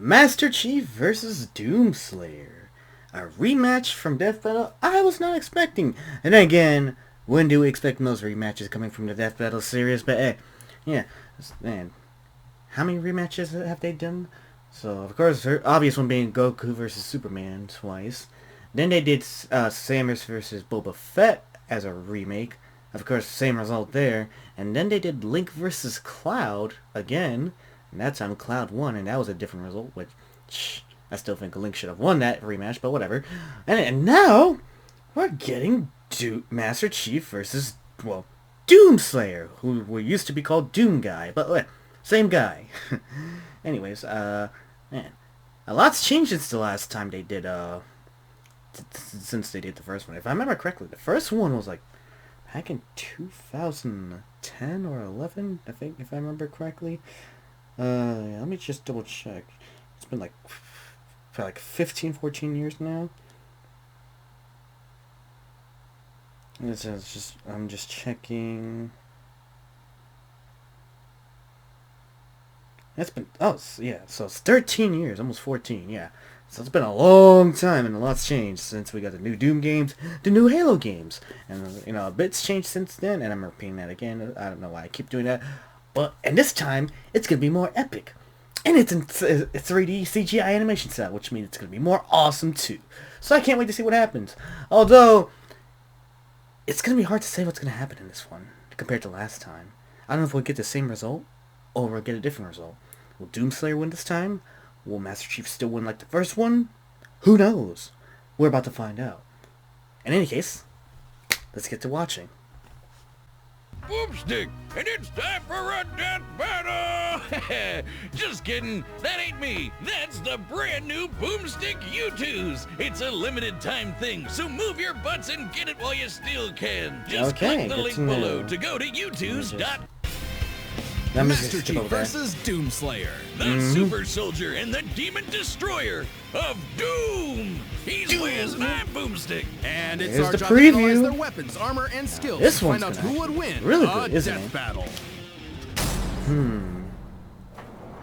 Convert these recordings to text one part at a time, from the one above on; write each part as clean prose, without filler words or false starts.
Master Chief versus Doomslayer. A rematch from Death Battle I was not expecting. And then again, when do we expect most rematches coming from the Death Battle series? But hey, yeah, man, how many rematches have they done? So, of course, the obvious one being Goku versus Superman twice. Then they did Samus versus Boba Fett as a remake. Of course, same result there. And then they did Link versus Cloud again. And that time Cloud won, and that was a different result, which I still think Link should have won that rematch, but whatever. And now, we're getting Master Chief versus, well, Doomslayer, who used to be called Doom Guy, but same guy. Anyways, man, a lot's changed since the last time they did, since they did the first one. If I remember correctly, the first one was like back in 2010 or 11, I think, if I remember correctly. Yeah, let me just double check. It's been like 15, 14 years now. I'm just checking. It's been, yeah, so it's 13 years, almost 14, yeah. So it's been a long time, and a lot's changed since we got the new Doom games, the new Halo games. And, you know, a bit's changed since then, and I'm repeating that again. I don't know why I keep doing that. And this time, it's going to be more epic. And it's in 3D CGI animation style, which means it's going to be more awesome too. So I can't wait to see what happens. Although, it's going to be hard to say what's going to happen in this one compared to last time. I don't know if we'll get the same result, or we'll get a different result. Will Doomslayer win this time? Will Master Chief still win like the first one? Who knows? We're about to find out. In any case, let's get to watching. Boomstick, and it's time for a death battle! Just kidding, that ain't me. That's the brand new Boomstick U2s. It's a limited time thing, so move your butts and get it while you still can. Just click the link below to go to U2s.com. Master Chief versus Doomslayer. The super soldier and the demon destroyer of Doom. He's Wiz and I'm Boomstick. And it's Here's our the job to analyze preview. their weapons, armor, and skills This to one's find out who would win really a good, isn't death it? battle.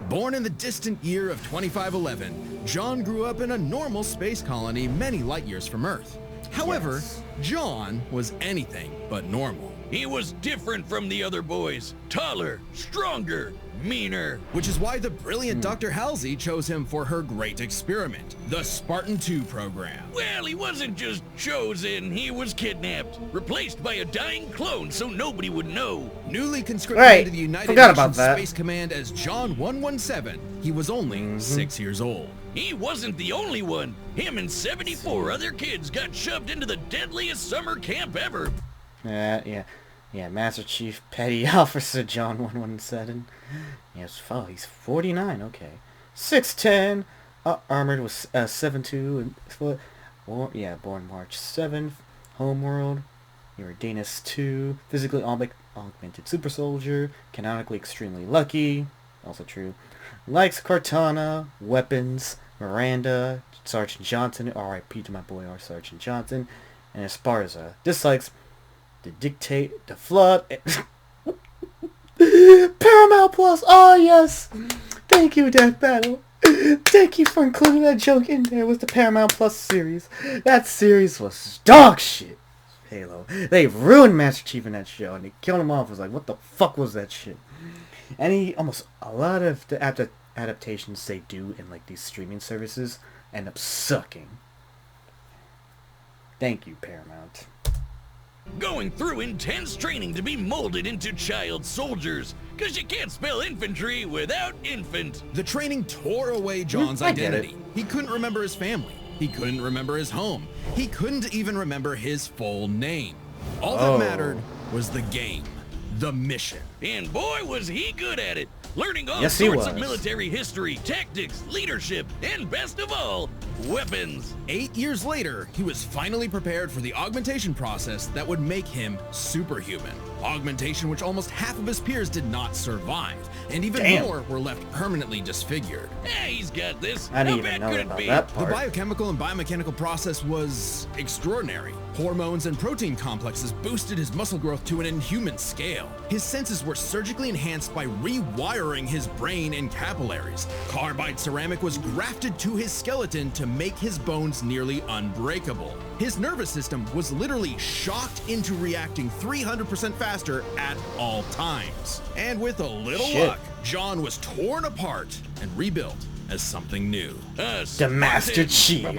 Born in the distant year of 2511, John grew up in a normal space colony many light years from Earth. However, John was anything but normal. He was different from the other boys. Taller, stronger, meaner. Which is why the brilliant Dr. Halsey chose him for her great experiment, the Spartan 2 program. Well, he wasn't just chosen, he was kidnapped. Replaced by a dying clone so nobody would know. Newly conscripted Right, into the United forgot about Nations that. Space Command as John 117, he was only 6 years old. He wasn't the only one. Him and 74 other kids got shoved into the deadliest summer camp ever. Yeah, Master Chief Petty Officer John 117. Yes, he's 49, okay. 6'10", armored with 7'2", and born March 7th, homeworld, Uranus 2, physically augmented super soldier, canonically extremely lucky, also true, likes Cortana, weapons, Miranda, Sergeant Johnson, R.I.P. to my boy R. Sergeant Johnson, and Esparza, dislikes the Dictate, the Flood, Paramount Plus. Oh yes, thank you, Death Battle. Thank you for including that joke in there with the Paramount Plus series. That series was dog shit. Halo. They ruined Master Chief in that show, and they killed him off. I was like, what the fuck was that shit? And almost a lot of the adaptations they do in like these streaming services end up sucking. Thank you, Paramount. Going through intense training to be molded into child soldiers. Cause you can't spell infantry without infant. The training tore away John's I get identity. He couldn't remember his family. He couldn't remember his home. He couldn't even remember his full name. All that mattered was the game, the mission. And boy, was he good at it. Learning all Yes, he sorts of was. military history, tactics, leadership, and best of all, weapons. 8 years later, he was finally prepared for the augmentation process that would make him superhuman. Augmentation which almost half of his peers did not survive, and even Damn. more were left permanently disfigured. Hey, he's got this. I didn't How even bad know could it about be? that The part. biochemical and biomechanical process was extraordinary. Hormones and protein complexes boosted his muscle growth to an inhuman scale. His senses were surgically enhanced by rewiring his brain and capillaries. Carbide ceramic was grafted to his skeleton to make his bones nearly unbreakable. His nervous system was literally shocked into reacting 300% faster at all times. And with a little Shit. luck, John was torn apart and rebuilt as something new. The Master Chief. Hey,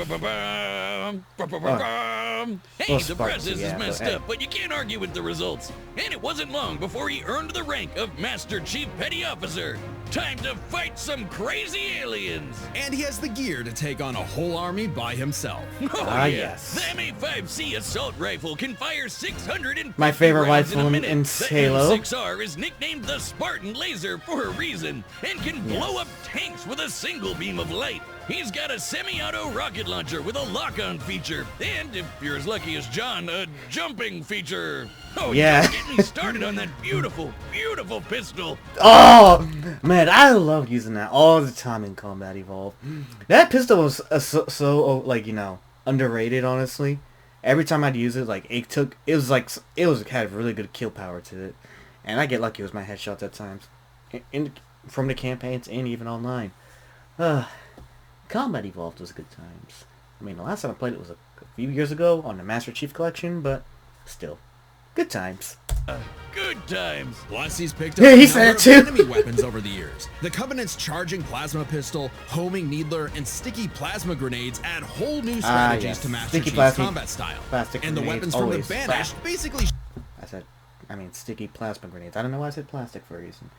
Well, the Sparks, process yeah, is messed but hey. up, but you can't argue with the results. And it wasn't long before he earned the rank of Master Chief Petty Officer. Time to fight some crazy aliens. And he has the gear to take on a whole army by himself. Oh, Ah, yeah. yes. The M85C assault rifle can fire 650 My favorite rounds in a rifle minute. in The Halo. M6R is nicknamed the Spartan Laser for a reason and can blow up tanks with a single beam of light. He's got a semi-auto rocket launcher with a lock-on feature, and if you're as lucky as John, a jumping feature. Oh, Yeah. don't get me started on that beautiful, beautiful pistol. Oh man, I love using that all the time in Combat Evolve. That pistol was so like, you know, underrated. Honestly, every time I'd use it, like it had really good kill power to it, and I get lucky with my headshots at times, from the campaigns and even online. Combat Evolved was good times. I mean, the last time I played it was a few years ago on the Master Chief Collection, but still, good times. Good times. Plus, he's picked Yeah, up he a said number it too. of enemy weapons over the years. The Covenant's charging plasma pistol, homing needler, and sticky plasma grenades add whole new strategies yes. to Master Sticky Chief's plastic- combat style. plastic And the grenades, weapons from the always. Banished basically Sticky plasma grenades. I don't know why I said plastic for a reason.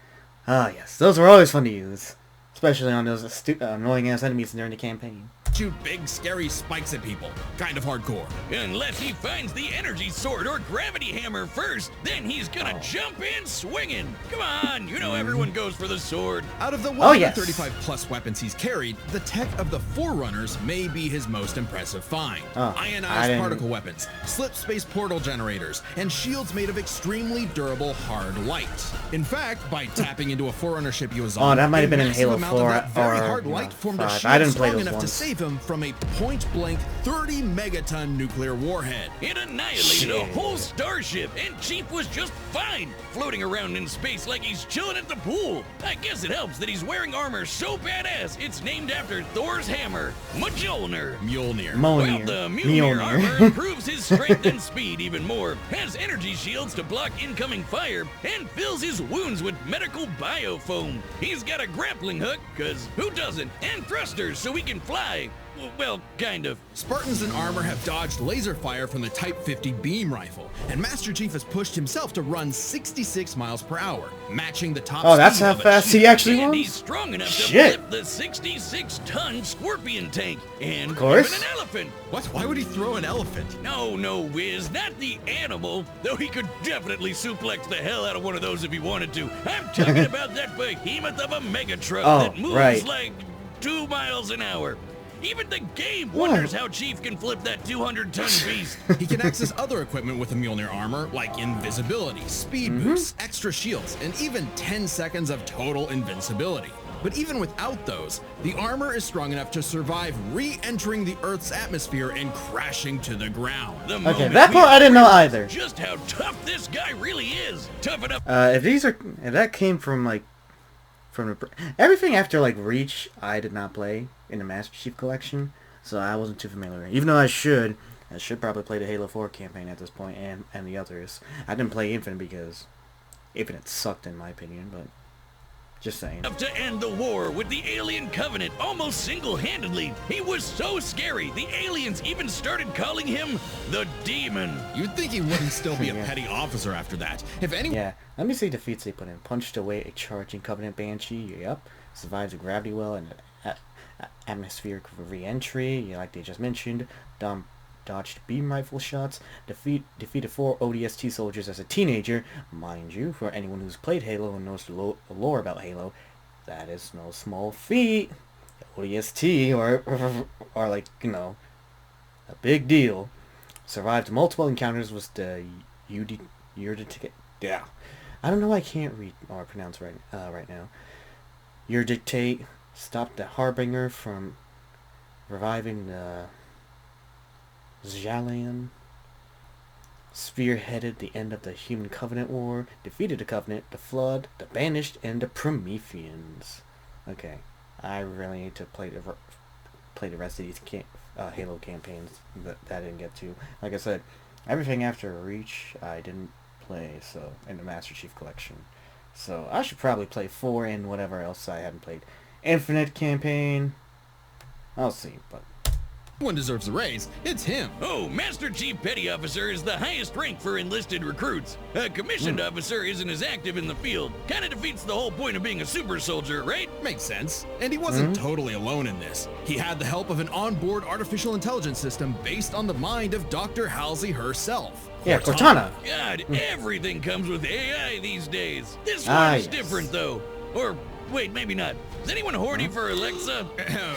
Ah, yes. Those were always fun to use. Especially on those annoying-ass enemies during the campaign. shoot big, scary spikes at people. Kind of hardcore. Unless he finds the energy sword or gravity hammer first, then he's gonna jump in swinging. Come on, you know everyone goes for the sword. Out of the Oh, yes. 135 plus weapons he's carried, the tech of the Forerunners may be his most impressive find. Oh, I Ionized didn't- particle weapons, slip space portal generators, and shields made of extremely durable hard light. In fact, by tapping into a Forerunner ship he was on, Oh, that might have a been in massive Halo amount 4 of that very or, hard you know, light formed a 5. shield I didn't play strong those enough to ones. save him from a point-blank 30 megaton nuclear warhead. It annihilated a Shit. whole starship, and Chief was just fine, floating around in space like he's chilling at the pool. I guess it helps that he's wearing armor so badass it's named after Thor's hammer, Mjolnir. Mjolnir. Well, Mjolnir. the Mjolnir armor Mjolnir. improves his strength and speed even more, has energy shields to block incoming fire, and fills his wounds with medical biofoam. He's got a grappling hook, cause who doesn't, and thrusters so he can fly. Well, kind of. Spartans in armor have dodged laser fire from the Type 50 beam rifle, and Master Chief has pushed himself to run 66 miles per hour, matching the top Oh, that's speed how of a fast Chief. he actually And was? he's strong enough Shit. to flip the 66-ton Scorpion tank, and Of course. even an elephant. What? Why would he throw an elephant? No, Wiz, not the animal, though he could definitely suplex the hell out of one of those if he wanted to. I'm talking about that behemoth of a mega truck Oh, that moves right. like 2 miles an hour. Even the game wonders how Chief can flip that 200-ton beast. He can access other equipment with the Mjolnir armor, like invisibility, speed boosts, extra shields, and even 10 seconds of total invincibility. But even without those, the armor is strong enough to survive re-entering the Earth's atmosphere and crashing to the ground. The Okay, moment that we part I didn't know realize either. Just how tough this guy really is. Tough enough. If that came from everything after like Reach, I did not play in the Master Chief Collection, so I wasn't too familiar. Even though I should probably play the Halo 4 campaign at this point and the others. I didn't play Infinite because Infinite sucked in my opinion, but just saying. To end the war with the alien covenant almost single-handedly. He was so scary, the aliens even started calling him the Demon. You'd think he wouldn't still be a Yeah. petty officer after that. If anyone Yeah, let me see defeats they put in. Punched away a charging Covenant Banshee, yep. Survives a gravity well and atmospheric re-entry, like they just mentioned. Dodged beam rifle shots. Defeated 4 ODST soldiers as a teenager. Mind you, for anyone who's played Halo and knows the lore about Halo, that is no small feat. ODST or like, a big deal. Survived multiple encounters with the yeah. I don't know. I can't read or pronounce right now. Your dictate stopped the Harbinger from reviving the Xalian. Spearheaded the end of the Human Covenant War. Defeated the Covenant, the Flood, the Banished, and the Prometheans. Okay, I really need to play the rest of these Halo campaigns that I didn't get to. Like I said, everything after Reach I didn't play, so in the Master Chief Collection. So I should probably play 4 and whatever else I haven't played. Infinite campaign. I'll see, but One deserves a raise. It's him. Oh, Master Chief Petty Officer is the highest rank for enlisted recruits. A commissioned officer isn't as active in the field. Kinda defeats the whole point of being a super soldier, right? Makes sense. And he wasn't totally alone in this. He had the help of an onboard artificial intelligence system based on the mind of Dr. Halsey herself. yeah, Cortana. God, everything comes with AI these days. This Ah, one's yes. different, though. Or, wait, maybe not. Is anyone horny for Alexa?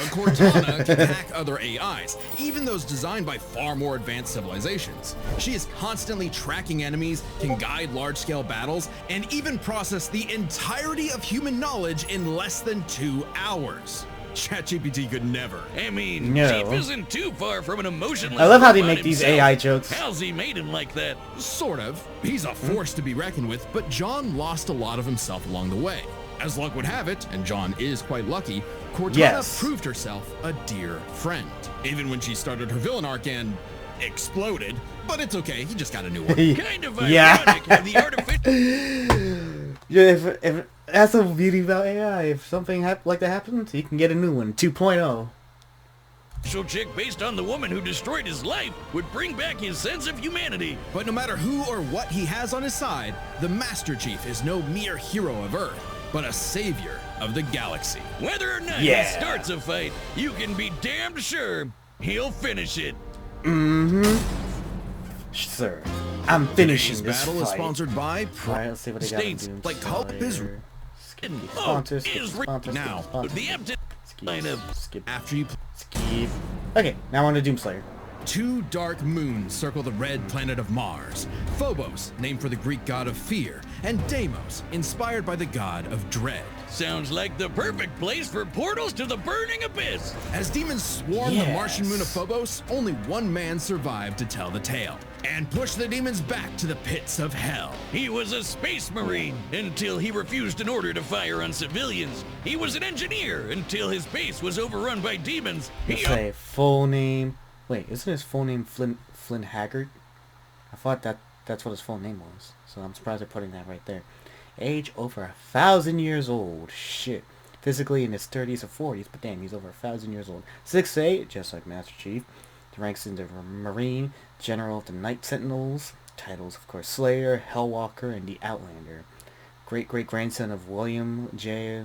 Cortana can hack other AIs, even those designed by far more advanced civilizations. She is constantly tracking enemies, can guide large-scale battles, and even process the entirety of human knowledge in less than 2 hours. ChatGPT could never. I mean, No. Chief isn't too far from an emotionless I love how they robot make these himself. AI jokes. Halsey made him like that. Sort of. He's a force to be reckoned with, but John lost a lot of himself along the way. As luck would have it, and John is quite lucky, Cortana Yes. proved herself a dear friend. Even when she started her villain arc and exploded. But it's okay, he just got a new one. Kind of Yeah. ironic how the artificial... Yeah, if that's the beauty about AI. If something like that happens, you can get a new one, 2.0. chick based on the woman who destroyed his life would bring back his sense of humanity. But no matter who or what he has on his side, the Master Chief is no mere hero of Earth, but a savior of the galaxy. Whether or not Yeah. he starts a fight, you can be damned sure he'll finish it. Sir, I'm finishing Today's this battle fight. is sponsored by Alright, let's see what they got. States in Doom like Hulk is- Slayer. Skip And, the oh, sponsors, skip is the re- sponsors, skip now, the sponsors. The empty line of... Skip, after you skip. Okay, now on to Doomslayer. 2 dark moons circle the red planet of Mars. Phobos, named for the Greek god of fear, and Deimos, inspired by the god of dread. Sounds like the perfect place for portals to the burning abyss. As demons swarm the Yes. Martian moon of Phobos, only one man survived to tell the tale and push the demons back to the pits of hell. He was a space marine until he refused an order to fire on civilians. He was an engineer until his base was overrun by demons. Let's He say full name. Wait, isn't his full name Flynn Haggard? I thought that's what his full name was. So I'm surprised they're putting that right there. Age over 1,000 years old. Shit. Physically in his 30s or 40s, but damn, he's over 1,000 years old. 6'8", just like Master Chief. Ranks in the Marine, General of the Night Sentinels. Titles, of course, Slayer, Hellwalker, and the Outlander. Great-great-grandson of William J.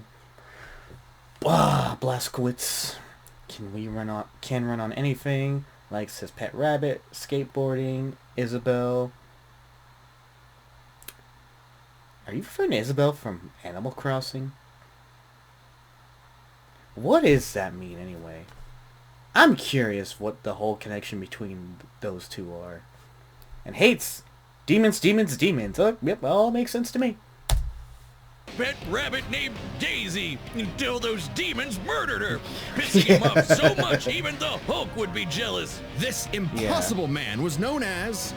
Blazkowicz. Can run on anything. Likes his pet rabbit, skateboarding, Isabel. Are you referring to Isabel from Animal Crossing? What does that mean anyway? I'm curious what the whole connection between those two are. And hates demons. Oh, yep, all makes sense to me. pet rabbit named Daisy until those demons murdered her, pissing him off so much even the Hulk would be jealous. This impossible man was known as,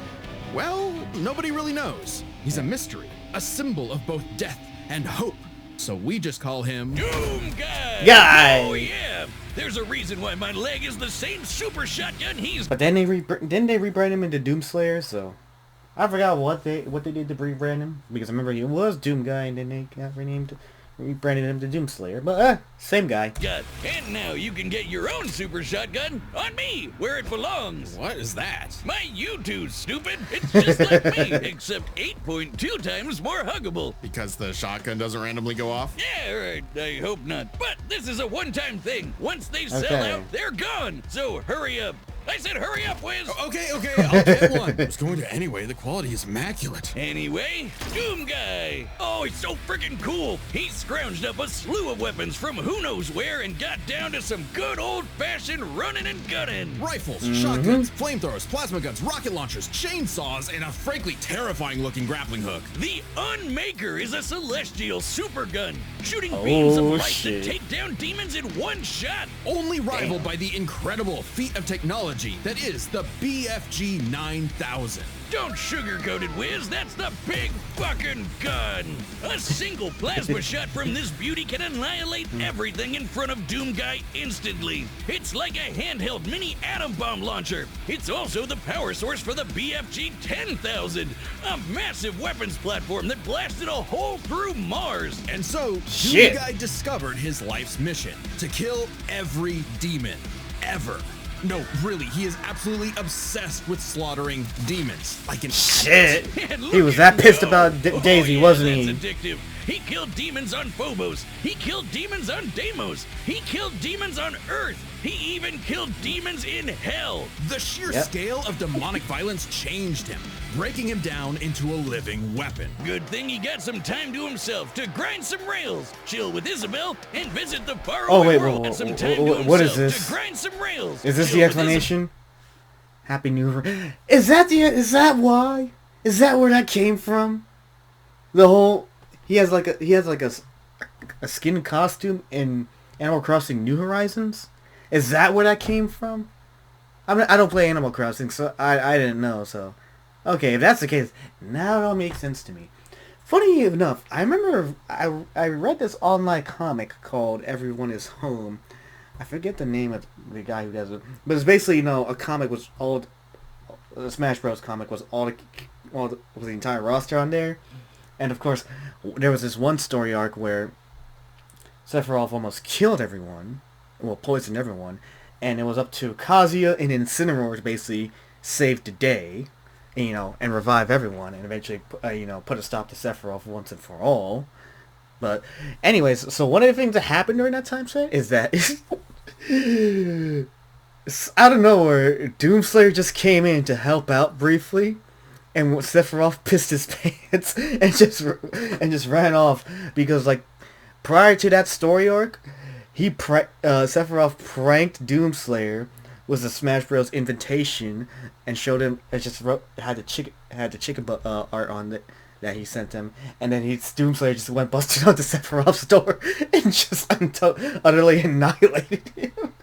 well, nobody really knows. He's a mystery, a symbol of both death and hope. So we just call him Doom Guy! Guy! Oh yeah! There's a reason why my leg is the same super shotgun he's... But then didn't they rebrand him into Doomslayer? So I forgot what they did to rebrand him, because I remember he was Doom Guy and then they got rebranded him to Doomslayer. But same guy. Gun. And now you can get your own super shotgun on me, where it belongs. What is that? My U2, stupid. It's just like me, except 8.2 times more huggable. Because the shotgun doesn't randomly go off? Yeah, right. I hope not. But this is a one-time thing. Once they sell Okay. out, they're gone. So hurry up. I said hurry up, Wiz! Okay, I'll get one. I was going to anyway. The quality is immaculate. Anyway, Doom Guy! Oh, he's so freaking cool! He scrounged up a slew of weapons from who knows where and got down to some good old-fashioned running and gunning! Rifles, shotguns, flamethrowers, plasma guns, rocket launchers, chainsaws, and a frankly terrifying-looking grappling hook. The Unmaker is a celestial supergun, shooting beams of light shit. that take down demons in one shot! Only rivaled by the incredible feat of technology that is the BFG 9000. Don't sugarcoat it, Wiz. That's the big fucking gun. A single plasma shot from this beauty can annihilate everything in front of Doom Guy instantly. It's like a handheld mini atom bomb launcher. It's also the power source for the BFG 10,000, a massive weapons platform that blasted a hole through Mars. And so, Shit. Doom Guy discovered his life's mission, to kill every demon, ever. No, really, he is absolutely obsessed with slaughtering demons, like an Shit. And He look was at that pissed him about go. Daisy, yeah, wasn't he? That's addictive. He killed demons on Phobos. He killed demons on Deimos. He killed demons on Earth. He even killed demons in hell. The sheer Yep. scale of demonic violence changed him, breaking him down into a living weapon. Good thing he got some time to himself to grind some rails, chill with Isabel, and visit the faraway Oh, wait, world. whoa, Had some whoa, time whoa, to what is himself this? to grind some rails. Is this chill the with explanation? Happy New Year. Is that why? Is that where that came from? The whole he has like a skin costume in Animal Crossing New Horizons. Is that where that came from? I don't play Animal Crossing, so I didn't know. So okay, if that's the case, now it all makes sense to me. Funny enough, I remember I read this online comic called Everyone Is Home. I forget the name of the guy who does it, but it's basically, a comic was all the Smash Bros. Comic was was the entire roster on there, and of course there was this one story arc where Sephiroth almost killed everyone, well, poisoned everyone, and it was up to Kazuya and Incineroar to basically save the day, and revive everyone, and eventually put a stop to Sephiroth once and for all. But anyways, so one of the things that happened during that time set is that out of nowhere, Doomslayer just came in to help out briefly, and Sephiroth pissed his pants and just ran off because, like, prior to that story arc, Sephiroth pranked Doomslayer with the Smash Bros. Invitation and showed him. It just had the chicken butt art on it that he sent him, and then Doomslayer just went busted onto Sephiroth's door and just utterly annihilated him.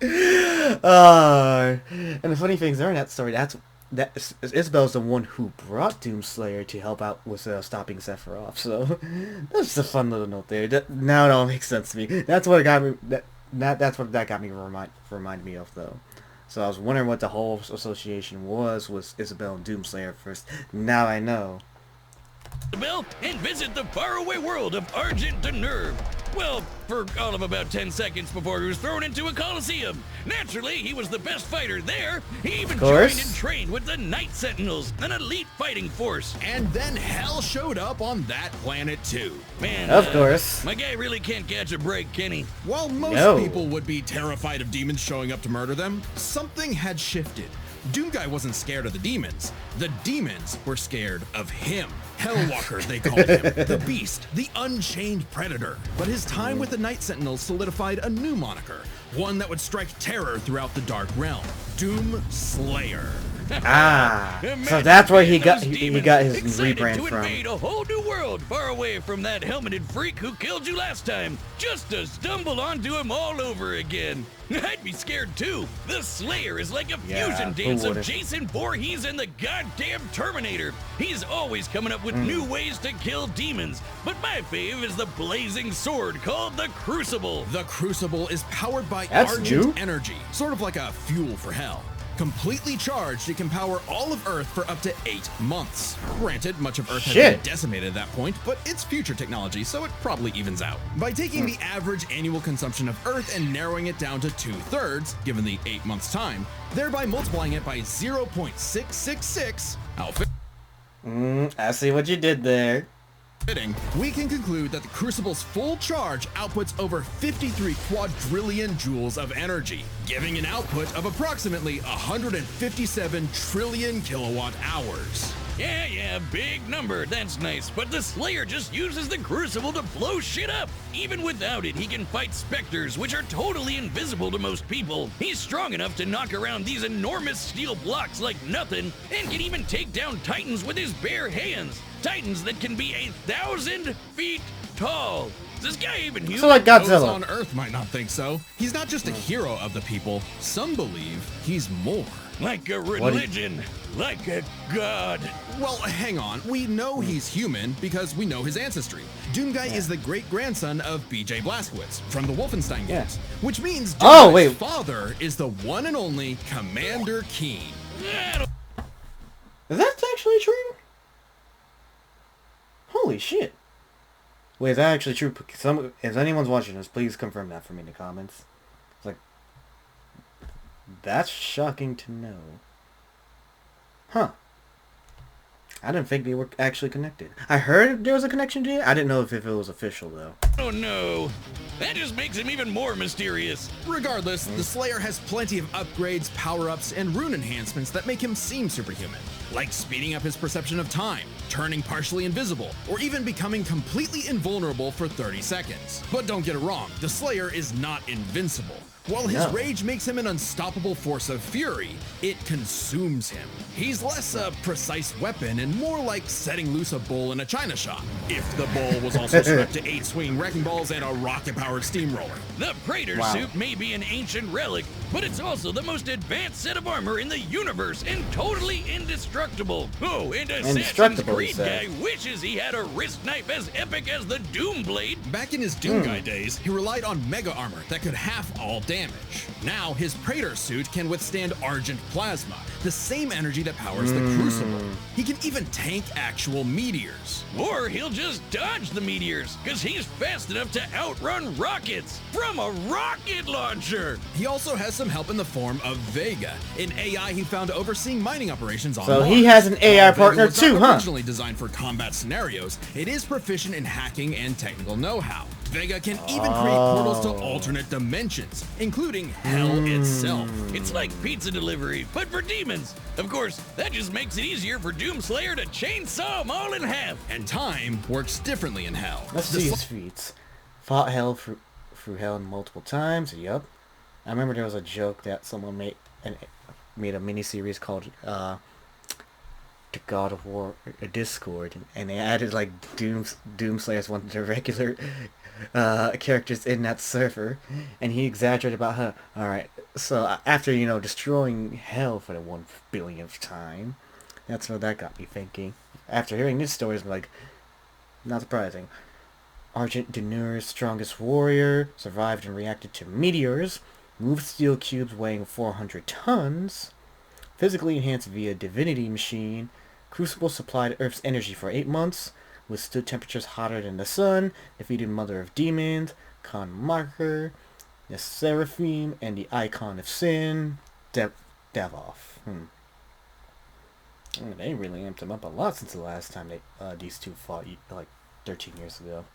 And the funny thing is, during that story, that Isabel's the one who brought Doomslayer to help out with stopping Sephiroth. So that's just a fun little note there. Now it all makes sense to me. That's what got me. That's what that got me remind me of, though. So I was wondering what the whole association was with Isabel and Doomslayer first. Now I know. Isabel and visit the faraway world of Argent de Nerve. Well, for all of about 10 seconds before he was thrown into a coliseum. Naturally, he was the best fighter there. He even joined and trained with the Night Sentinels, an elite fighting force. And then hell showed up on that planet too. Man, Of course. my guy really can't catch a break, can he? While most No. people would be terrified of demons showing up to murder them, something had shifted. Doom Guy wasn't scared of the demons. The demons were scared of him. Hellwalker, they called him. The Beast, the Unchained Predator. But his time with the Night Sentinels solidified a new moniker, one that would strike terror throughout the Dark Realm. Doom Slayer. So that's where he got his excited rebrand to from. invade a whole new world far away from that helmeted freak who killed you last time, just to stumble onto him all over again. I'd be scared too. The Slayer is like a fusion dance of Jason Voorhees and the goddamn Terminator. He's always coming up with new ways to kill demons, but my fave is the blazing sword called the Crucible. The Crucible is powered by That's Argent new? energy, sort of like a fuel for hell. Completely charged, it can power all of Earth for up to 8 months. Granted, much of Earth has been decimated at that point, but it's future technology, so it probably evens out. By taking the average annual consumption of Earth and narrowing it down to 2/3, given the 8 months time, thereby multiplying it by 0.666, I see what you did there. we can conclude that the Crucible's full charge outputs over 53 quadrillion joules of energy, giving an output of approximately 157 trillion kilowatt hours. Yeah, big number, that's nice, but the Slayer just uses the Crucible to blow shit up. Even without it, he can fight specters, which are totally invisible to most people. He's strong enough to knock around these enormous steel blocks like nothing, and can even take down titans with his bare hands. Titans that can be 1,000 feet tall. Is this guy even human? So like Those Godzilla. on Earth might not think so. He's not just a hero of the people. Some believe he's more. Like a religion, like a god. Well, hang on. We know he's human because we know his ancestry. Doomguy is the great-grandson of B.J. Blazkowicz from the Wolfenstein games, which means Doomguy's father is the one and only Commander Keen. Is that actually true? Holy shit. Wait, is that actually true? If anyone's watching this, please confirm that for me in the comments. It's like, that's shocking to know. Huh. I didn't think they were actually connected. I heard there was a connection to it. I didn't know if it was official, though. Oh no. That just makes him even more mysterious. Regardless, the Slayer has plenty of upgrades, power-ups, and rune enhancements that make him seem superhuman. Like speeding up his perception of time, turning partially invisible, or even becoming completely invulnerable for 30 seconds. But don't get it wrong, the Slayer is not invincible. While his rage makes him an unstoppable force of fury, it consumes him. He's less a precise weapon and more like setting loose a bull in a china shop. If the bull was also strapped to 8 swinging wrecking balls and a rocket-powered steamroller. The Praetor suit may be an ancient relic, but it's also the most advanced set of armor in the universe and totally indestructible. Oh, and Assassin's Creed guy wishes he had a wrist knife as epic as the Doom Blade. Back in his Doomguy days, he relied on mega armor that could half all damage. Now, his Praetor suit can withstand Argent Plasma, the same energy that powers the Crucible. He can even tank actual meteors. Or he'll just dodge the meteors, because he's fast enough to outrun rockets from a rocket launcher. He also has some help in the form of Vega, an AI he found overseeing mining operations on So Mars. he has an AI partner Vega was too, not huh? originally designed for combat scenarios, it is proficient in hacking and technical know-how. Vega can even create portals to alternate dimensions, including hell itself. It's like pizza delivery, but for demons. Of course, that just makes it easier for Doomslayer to chainsaw them all in half. And time works differently in hell. Let's see his feats. Fought hell through hell multiple times. Yup. I remember there was a joke that someone made a mini-series called The God of War Discord, and they added like Doomslayer as one of the regular characters in that server, and he exaggerated about her. Alright, so after, destroying hell for the 1 billionth time, that's what that got me thinking. After hearing this story, it's like, not surprising. Argent Denur's strongest warrior, survived and reacted to meteors, moved steel cubes weighing 400 tons, physically enhanced via divinity machine, Crucible supplied Earth's energy for 8 months, withstood temperatures hotter than the sun, defeated Mother of Demons, Khan Marker, the Seraphim, and the Icon of Sin, Devoth. They really amped him up a lot since the last time these two fought, like 13 years ago.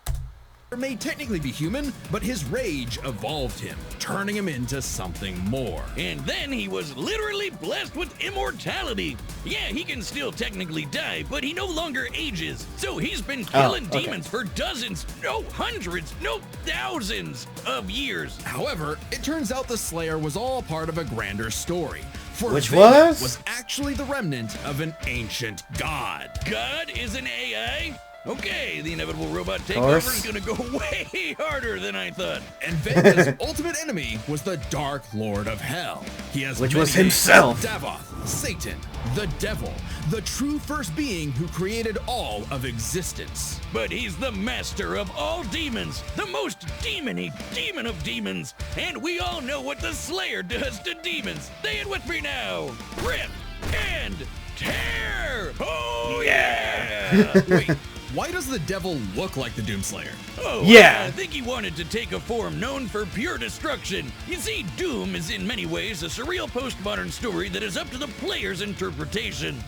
May technically be human, but his rage evolved him, turning him into something more. And then he was literally blessed with immortality. Yeah, he can still technically die, but he no longer ages. So he's been killing demons for dozens, no hundreds, no thousands of years. However, it turns out the Slayer was all part of a grander story. For Which Vega was actually the remnant of an ancient god. God is an AI? Okay, the inevitable robot takeover is gonna go way harder than I thought. And Vega's ultimate enemy was the Dark Lord of Hell. He has Which many was names: himself. Devoth, Satan, the Devil, the true first being who created all of existence. But he's the master of all demons, the most demon-y demon of demons. And we all know what the Slayer does to demons. Say it with me now. Rip and tear! Oh yeah! Wait, why does the Devil look like the Doomslayer? Oh, yeah. I think he wanted to take a form known for pure destruction. You see, Doom is in many ways a surreal postmodern story that is up to the player's interpretation.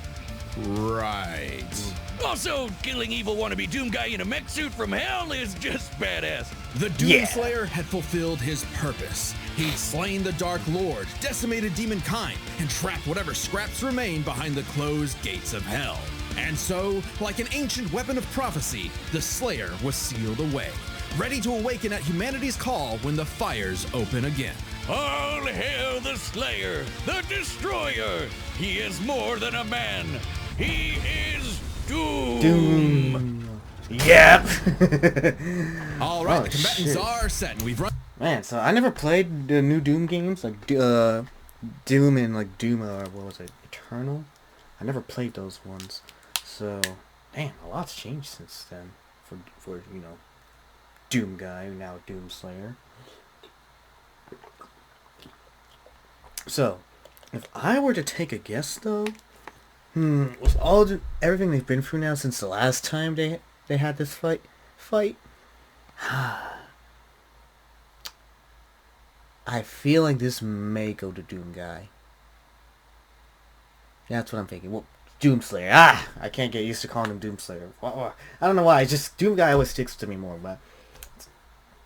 Right. Also, killing evil wannabe Doom guy in a mech suit from hell is just badass. The Doomslayer had fulfilled his purpose. He'd slain the Dark Lord, decimated demonkind, and trapped whatever scraps remained behind the closed gates of hell. And so, like an ancient weapon of prophecy, the Slayer was sealed away, ready to awaken at humanity's call when the fires open again. All hail the Slayer, the Destroyer. He is more than a man. He is Doom. Doom. Yep. All right, Oh, the combatants shit. are set, and we've run. Man, so I never played the new Doom games, like Doom and like Doom, what was it, Eternal? I never played those ones. So, man, a lot's changed since then for you know, Doom guy, now Doom Slayer. So, if I were to take a guess though, with everything they've been through now since the last time they had this fight, I feel like this may go to Doom guy. That's what I'm thinking. Well, Doomslayer. I can't get used to calling him Doomslayer. I don't know why. Just Doom guy always sticks to me more. But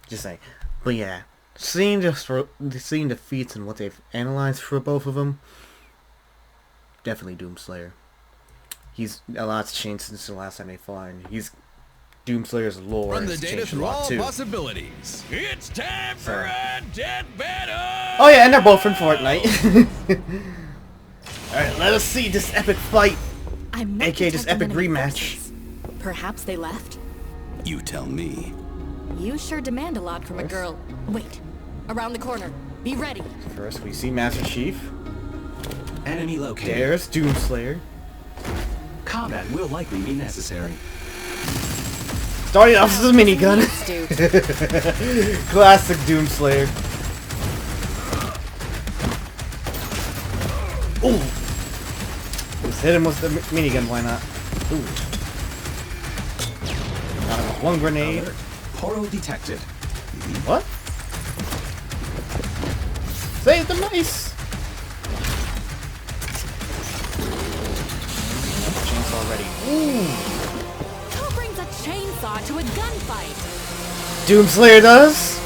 just saying. But yeah, seeing defeats and what they've analyzed for both of them, definitely Doomslayer. A lot's changed since the last time they fought. And Doomslayer's lore Run the has data changed a through lot all too. possibilities. It's time for a death battle. Oh yeah, and they're both from Fortnite. Alright, let us see this epic fight. I'm not AKA this detecting epic enemy rematch. forces. Perhaps they left? You tell me. You sure demand a lot from a girl. Wait. Around the corner. Be ready. First, we see Master Chief. Enemy located. There's Doomslayer. Combat will likely be necessary. Starting off with a minigun. Dude. Classic Doomslayer. Ooh. Just hit him with the minigun, why not? Ooh. Got him with one grenade. Portal detected. What? Save the mice! Chainsaw ready. Ooh. Who brings a chainsaw to a gunfight? Doomslayer does?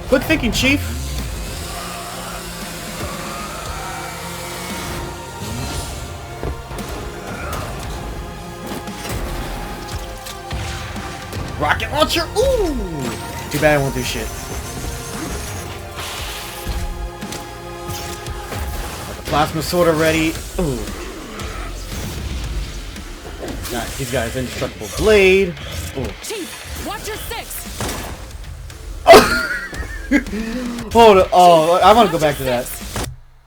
Quick thinking, Chief. Rocket launcher. Ooh. Too bad I won't do shit. Got the plasma sword already. Ooh. He's got his indestructible blade. Ooh. Chief, watch your six. Hold it. Oh, I want to go back to that.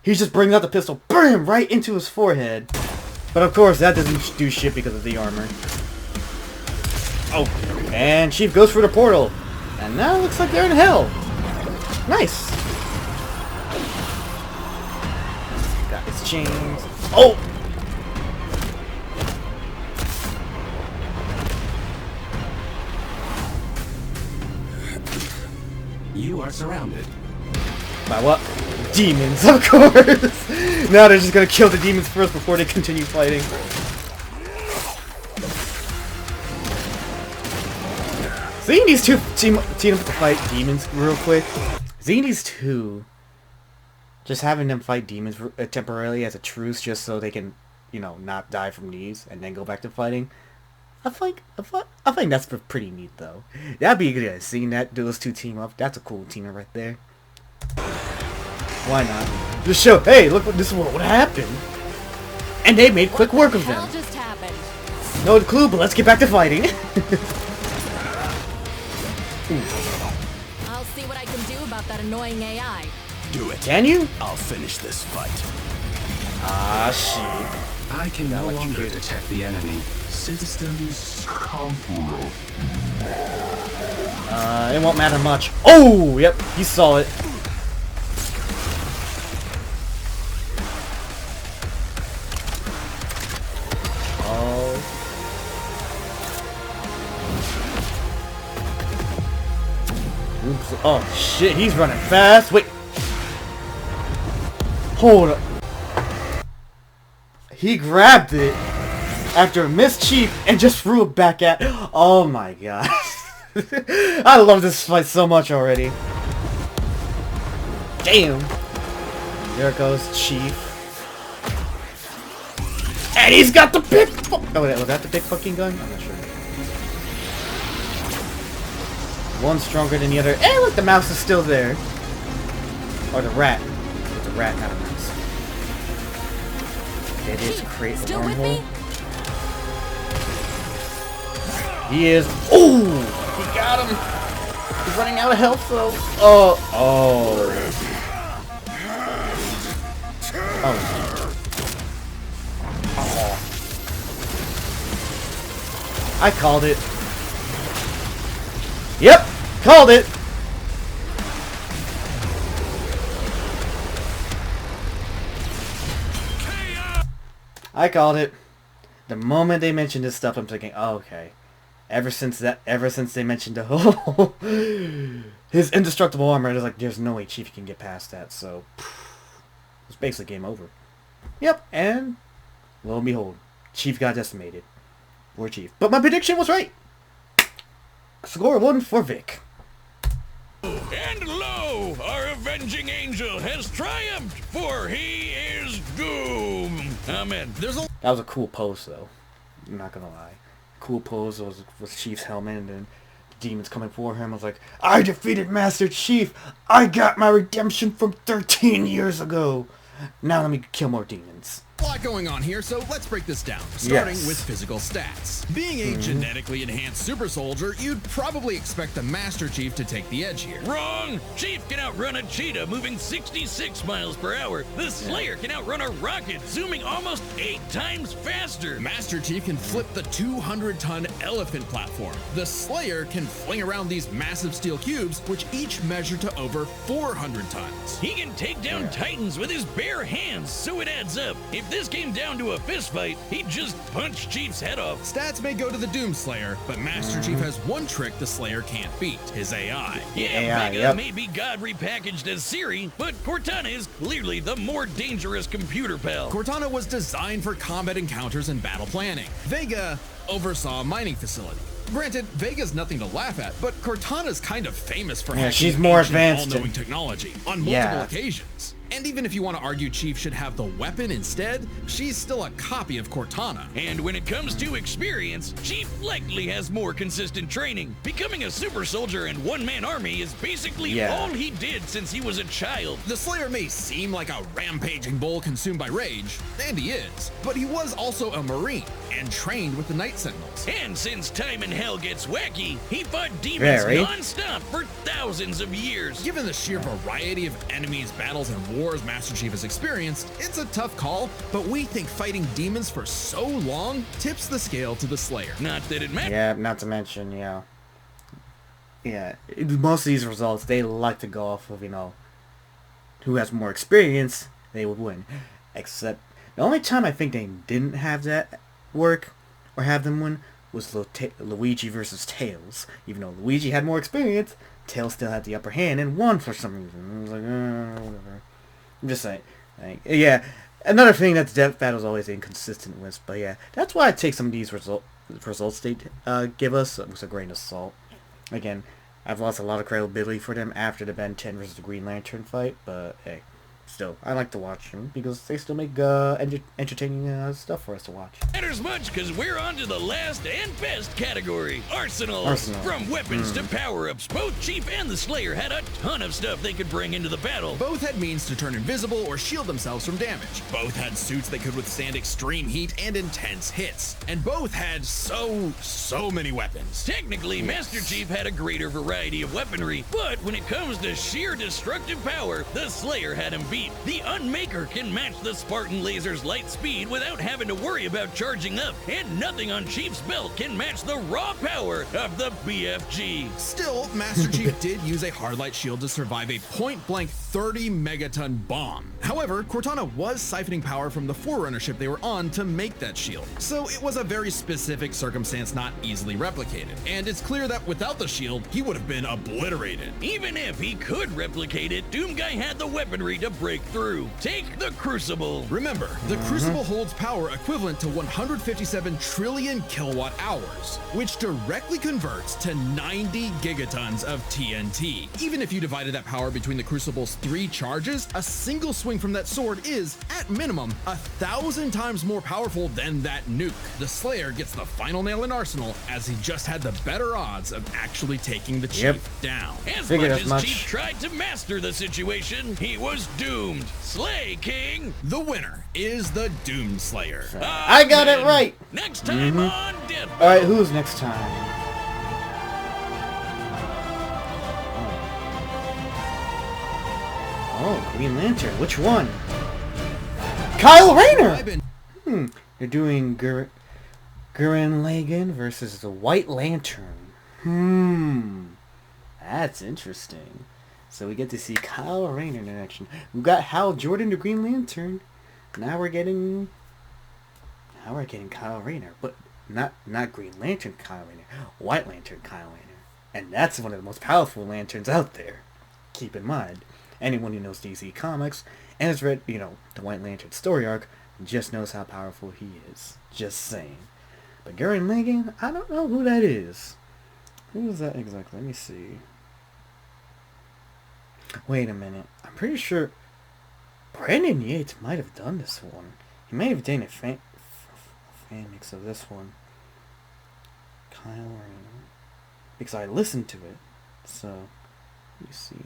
He just brings out the pistol, bam, right into his forehead. But of course, that doesn't do shit because of the armor. Oh, and Chief goes for the portal. And now it looks like they're in hell. Nice. Got his chains. Oh! You are surrounded. By what? Demons, of course! Now they're just gonna kill the demons first before they continue fighting. Seeing these two team up to fight demons real quick. Seeing these two, just having them fight demons temporarily as a truce, just so they can, you know, not die from these and then go back to fighting. I think that's pretty neat though. That'd be good. Seeing those two team up, that's a cool team right there. Why not? Just show, hey, look, this is what happened, and they made quick work of them. What the hell just happened? No clue, but let's get back to fighting. I'll see what I can do about that annoying AI. Do it. Can you? I'll finish this fight. Ah, shit. I can no what you longer do. detect the enemy. Systems complete. It won't matter much. Oh, yep, he saw it. Oh. Oops. Oh shit, he's running fast. Wait. Hold up. He grabbed it after a missed Chief and just threw it back at... Oh my god. I love this fight so much already. Damn. There goes Chief. And he's got the big... Oh, was that the big fucking gun? I'm not sure. One stronger than the other. Hey, look, the mouse is still there. Or the rat. It's a rat, not a mouse. It is create a Still with wormhole. me? He is. Ooh! He got him! He's running out of health though. Oh. Oh. Oh. I called it. Yep! Called it! I called it. The moment they mentioned this stuff, I'm thinking, oh, okay. Ever since they mentioned the whole his indestructible armor, it's like there's no way Chief can get past that. So it's basically game over. Yep, and lo and behold, Chief got decimated. Poor Chief. But my prediction was right. Score 1 for Vic. And lo, our avenging angel has triumphed, for he is doomed. Amen. That was a cool pose, though. I'm not gonna lie. Cool pose was Chief's helmet, and then demons coming for him. I was like, I defeated Master Chief. I got my redemption from 13 years ago. Now let me kill more demons. A lot going on here, so let's break this down, starting Yes. with physical stats. Being a genetically enhanced super soldier, you'd probably expect the Master Chief to take the edge here. Wrong! Chief can outrun a cheetah moving 66 miles per hour. The Slayer can outrun a rocket zooming almost 8 times faster. Master Chief can flip the 200-ton elephant platform. The Slayer can fling around these massive steel cubes, which each measure to over 400 tons. He can take down titans with his bare hands, so it adds up. If this came down to a fist fight, he'd just punch Chief's head off. Stats may go to the Doom Slayer, but Master Chief has one trick the Slayer can't beat, his AI. Yeah, AI, Vega yep. may be God repackaged as Siri, but Cortana is clearly the more dangerous computer pal. Cortana was designed for combat encounters and battle planning. Vega oversaw a mining facility. Granted, Vega's nothing to laugh at, but Cortana's kind of famous for hacking she's more ancient advanced all-knowing than- technology on multiple Yeah. occasions. And even if you want to argue Chief should have the weapon instead, she's still a copy of Cortana. And when it comes to experience, Chief likely has more consistent training. Becoming a super soldier and one-man army is basically Yeah. all he did since he was a child. The Slayer may seem like a rampaging bull consumed by rage, and he is, but he was also a Marine and trained with the Night Sentinels. And since time in hell gets wacky, he fought demons Very. non-stop for thousands of years. Given the sheer variety of enemies, battles, and wars Master Chief has experienced, it's a tough call, but we think fighting demons for so long tips the scale to the Slayer. Not that it matters. Yeah, not to mention, most of these results, they like to go off of, who has more experience, they would win. Except, the only time I think they didn't have that work, or have them win, was Luigi versus Tails. Even though Luigi had more experience, Tails still had the upper hand and won for some reason. I was like, whatever. I'm just saying. Yeah, another thing that Death Battle's always inconsistent with, but yeah, that's why I take some of these results they give us with a grain of salt. Again, I've lost a lot of credibility for them after the Ben 10 versus the Green Lantern fight, but hey, still, I like to watch them because they still make entertaining stuff for us to watch. Matters much because we're on to the last and best category, Arsenals. From weapons to power-ups, both Chief and the Slayer had a ton of stuff they could bring into the battle. Both had means to turn invisible or shield themselves from damage. Both had suits that could withstand extreme heat and intense hits. And both had so many weapons. Technically, Master Chief had a greater variety of weaponry, but when it comes to sheer destructive power, the Slayer had him beat. The Unmaker can match the Spartan laser's light speed without having to worry about charging up, and nothing on Chief's belt can match the raw power of the BFG. Still, Master Chief did use a hardlight shield to survive a point-blank 30-megaton bomb. However, Cortana was siphoning power from the Forerunner ship they were on to make that shield, so it was a very specific circumstance not easily replicated. And it's clear that without the shield, he would have been obliterated. Even if he could replicate it, Doomguy had the weaponry to break break through. Take the Crucible. Remember, the Crucible holds power equivalent to 157 trillion kilowatt hours, which directly converts to 90 gigatons of TNT. Even if you divided that power between the Crucible's 3 charges, a single swing from that sword is, at minimum, 1,000 times more powerful than that nuke. The Slayer gets the final nail in Arsenal, as he just had the better odds of actually taking the Chief down. As Figured much as as much. Chief tried to master the situation, he was doomed. Slay, King! The winner is the Doomslayer. I got it right. Next time on Death All right, who's next time? Oh, Green Lantern. Which one? Kyle Rayner. They're doing Gurren Lagann versus the White Lantern. That's interesting. So we get to see Kyle Rayner in action. We got Hal Jordan, the Green Lantern. Now we're getting Kyle Rayner, but not Green Lantern Kyle Rayner, White Lantern Kyle Rayner, and that's one of the most powerful lanterns out there. Keep in mind, anyone who knows DC Comics and has read, the White Lantern story arc just knows how powerful he is. Just saying. But Gurren Lagann, I don't know who that is. Who is that exactly? Let me see. Wait a minute. I'm pretty sure Brandon Yates might have done this one. He may have done a fan mix of this one. Kyle Rayner. Because I listened to it. So, let me see.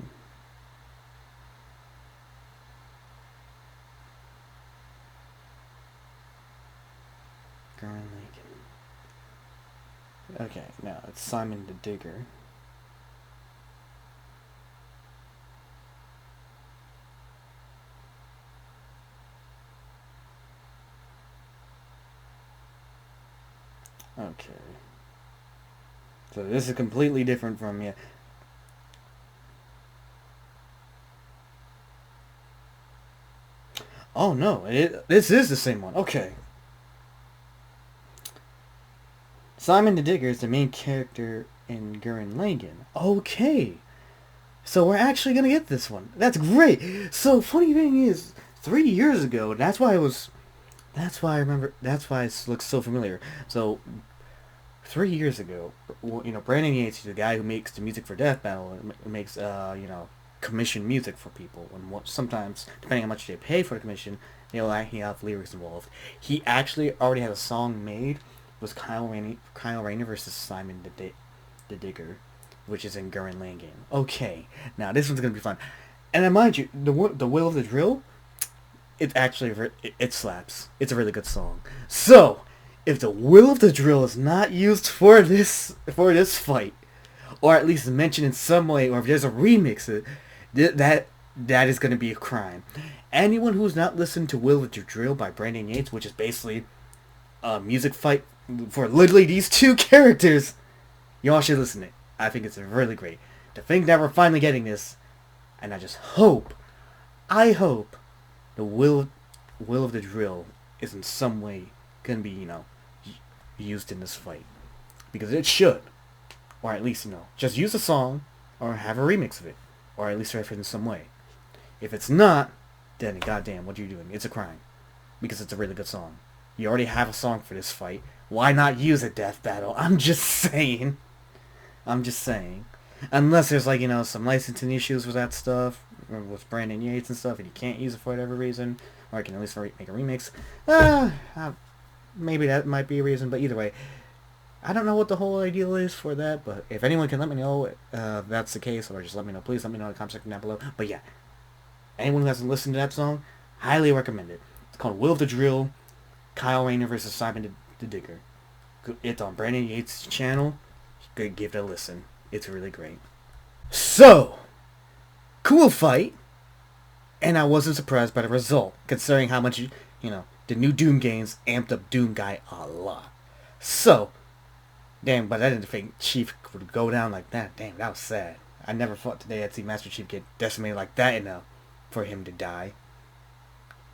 Gurren Lagann. Okay, now it's Simon the Digger. Okay. So this is completely different from Oh no, this is the same one. Okay. Simon the Digger is the main character in Gurren Lagann. Okay. So we're actually gonna get this one. That's great. So funny thing is, 3 years ago, that's why I remember, that's why it looks so familiar. So 3 years ago, Brandon Yates, the guy who makes the music for Death Battle, makes commission music for people, and sometimes, depending on how much they pay for the commission, they'll actually have lyrics involved. He actually already had a song made. It was Kyle Rayner versus Simon the Digger, which is in Gurren Lagann. Okay, now this one's gonna be fun. And then mind you, the Will of the Drill, it actually it slaps. It's a really good song. So, if the Will of the Drill is not used for this fight, or at least mentioned in some way, or if there's a remix of it, that is going to be a crime. Anyone who's not listened to Will of the Drill by Brandon Yates, which is basically a music fight for literally these two characters, y'all should listen to it. I think it's really great. To think that we're finally getting this, and I hope the Will of the Drill is in some way going to be, used in this fight. Because it should. Or at least, just use a song, or have a remix of it. Or at least reference in some way. If it's not, then goddamn, what are you doing? It's a crime. Because it's a really good song. You already have a song for this fight. Why not use a Death Battle? I'm just saying. Unless there's, some licensing issues with that stuff, or with Brandon Yates and stuff, and you can't use it for whatever reason, or I can at least make a remix. Maybe that might be a reason, but either way, I don't know what the whole ideal is for that, but if anyone can let me know if that's the case, or just let me know, please let me know in the comment section down below. But yeah, anyone who hasn't listened to that song, highly recommend it. It's called Will of the Drill, Kyle Rayner versus Simon the Digger. It's on Brandon Yates' channel. Give it a listen. It's really great. So, cool fight, and I wasn't surprised by the result, considering how much, the new Doom games amped up Doom Guy a lot. So, damn, but I didn't think Chief would go down like that. Damn, that was sad. I never thought today I'd see Master Chief get decimated like that enough for him to die.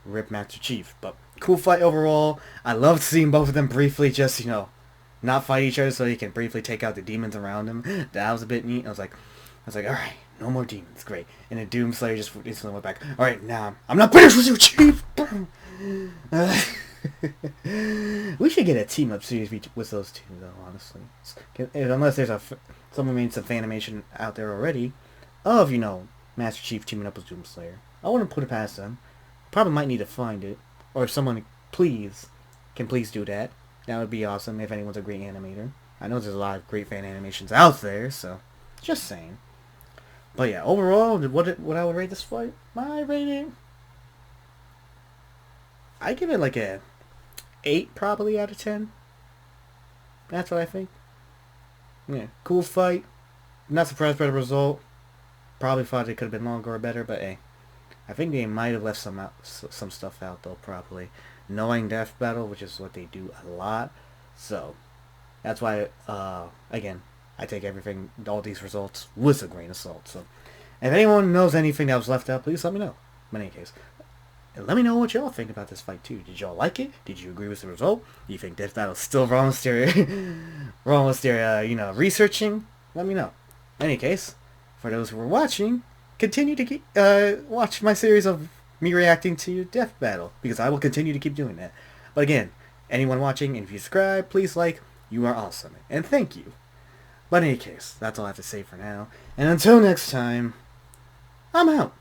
Rip Master Chief. But cool fight overall. I loved seeing both of them briefly just, not fight each other so he can briefly take out the demons around him. That was a bit neat. I was like, was like, alright, no more demons, great. And then Doomslayer just instantly went back, alright, now I'm not finished with you, Chief! We should get a team-up series with those two, though, honestly. Unless there's someone made some fanimation out there already of, Master Chief teaming up with Doomslayer. I wouldn't put it past them. Probably might need to find it. Or if someone, can please do that. That would be awesome if anyone's a great animator. I know there's a lot of great fan animations out there, so just saying. But yeah, overall, what I would rate this fight? My rating, I give it like a 8 probably out of 10. That's what I think. Yeah, cool fight. Not surprised by the result. Probably thought it could have been longer or better, but hey, I think they might have left some stuff out though. Probably knowing Death Battle, which is what they do a lot. So that's why, again, I take all these results with a grain of salt. So if anyone knows anything that was left out, please let me know. In any case, and let me know what y'all think about this fight too. Did y'all like it? Did you agree with the result? Do you think Death Battle's still wrong with their, researching? Let me know. In any case, for those who are watching, continue to watch my series of me reacting to Death Battle, because I will continue to keep doing that. But again, anyone watching, and if you subscribe, please like. You are awesome, and thank you. But in any case, that's all I have to say for now. And until next time, I'm out.